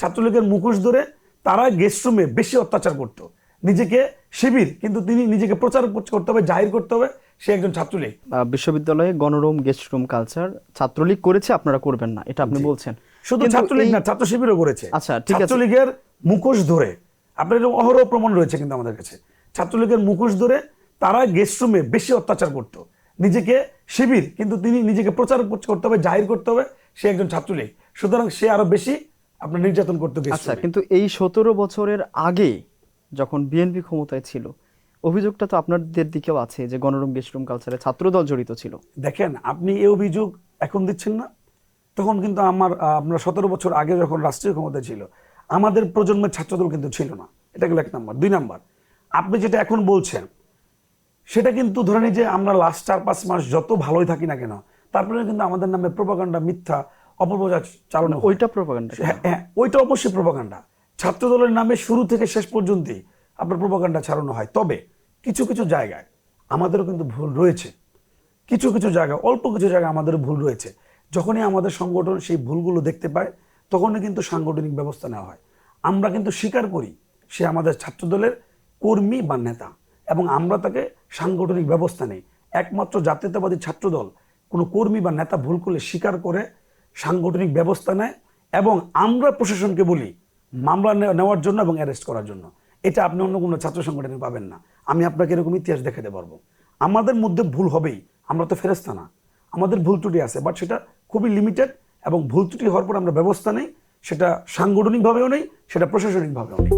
ছাত্রলীগের মুখোশ ধরে তারা গেস্ট রুমে বেশি অত্যাচার করতো, নিজেকে শিবির কিন্তু তিনি নিজেকে প্রচার করতে হবে, জাহির করতে হবে সে একজন ছাত্রলীগ। বিশ্ববিদ্যালয়ে গণরুম গেস্ট রুম কালচার ছাত্রলীগ করেছে, আপনারা করবেন না, এটা আপনি বলছেন। শুধু কিন্তু ছাত্রলীগ এই- না, ছাত্র শিবিরও করেছে। আচ্ছা, ঠিক আছে। ছাত্রলীগের মুখোশ ধরে আপনার এরকম অহরহ প্রমাণ রয়েছে কিন্তু আমাদের কাছে। ছাত্রলীগের মুখোশ ধরে তারা গেস্ট রুমে বেশি অত্যাচার করতো, নিজেকে শিবির কিন্তু তিনি নিজেকে প্রচার করতে হবে, জাহির করতে হবে সে একজন ছাত্রলীগ। সুতরাং সে আরো বেশি আপনার নির্যাতন করতো গেস্ট আচ্ছা, রুমে। কিন্তু এই 17 বছরের আগে যখন বিএনপি ক্ষমতায় ছিল, অভিযোগটা তো আপনাদের দিকেও আছে যে গণরুম গেস্ট রুম কালচারে ছাত্রদল জড়িত ছিল। দেখেন, আপনি এই অভিযোগ এখন দিচ্ছেন না, তখন কিন্তু আমরা 17 বছর আগে যখন রাষ্ট্রীয় ক্ষমতা ছিল আমাদের প্রজন্মের ছাত্রদল কিন্তু ছিল না। এটা গেল 1 নাম্বার। 2 নাম্বার, আপনি যেটা এখন বলছেন সেটা কিন্তু ধরে নিই যে আমরা লাস্ট 4-5 মাস যত ভালোই থাকি না কেন, তারপরে কিন্তু আমাদের নামে প্রোপাগান্ডা, মিথ্যা অপপ্রচার চালানো হয়। ওইটা প্রোপাগান্ডা। হ্যাঁ, ওইটা অবশ্যই প্রোপাগান্ডা। ছাত্রদলের নামে শুরু থেকে শেষ পর্যন্তই আপনার প্রোপাগান্ডা ছড়ানো হয়। তবে কিছু কিছু জায়গায় আমাদেরও কিন্তু ভুল রয়েছে, কিছু কিছু জায়গায়, অল্প কিছু জায়গায় আমাদের ভুল রয়েছে। যখনই আমাদের সংগঠন সেই ভুলগুলো দেখতে পায় তখনই কিন্তু সাংগঠনিক ব্যবস্থা নেওয়া হয়। আমরা কিন্তু স্বীকার করি সে আমাদের ছাত্রদলের কর্মী বা নেতা, এবং আমরা তাকে সাংগঠনিক ব্যবস্থা নেই। একমাত্র জাতীয়তাবাদী ছাত্রদল কোনো কর্মী বা নেতা ভুল করলে স্বীকার করে সাংগঠনিক ব্যবস্থা নেয়, এবং আমরা প্রশাসনকে বলি মামলা নেওয়ার জন্য এবং অ্যারেস্ট করার জন্য। এটা আপনি অন্য কোনো ছাত্র সংগঠনে পাবেন না। আমি আপনাকে এরকম ইতিহাস দেখাতে পারবো। আমাদের মধ্যে ভুল হবেই, আমরা তো ফেরেশতা না, আমাদের ভুল ত্রুটি আছে, বাট সেটা খুবই লিমিটেড, এবং ভুল ত্রুটি হওয়ার পর আমরা ব্যবস্থা নেই, সেটা সাংগঠনিকভাবেও নেই, সেটা প্রশাসনিকভাবেও নেই।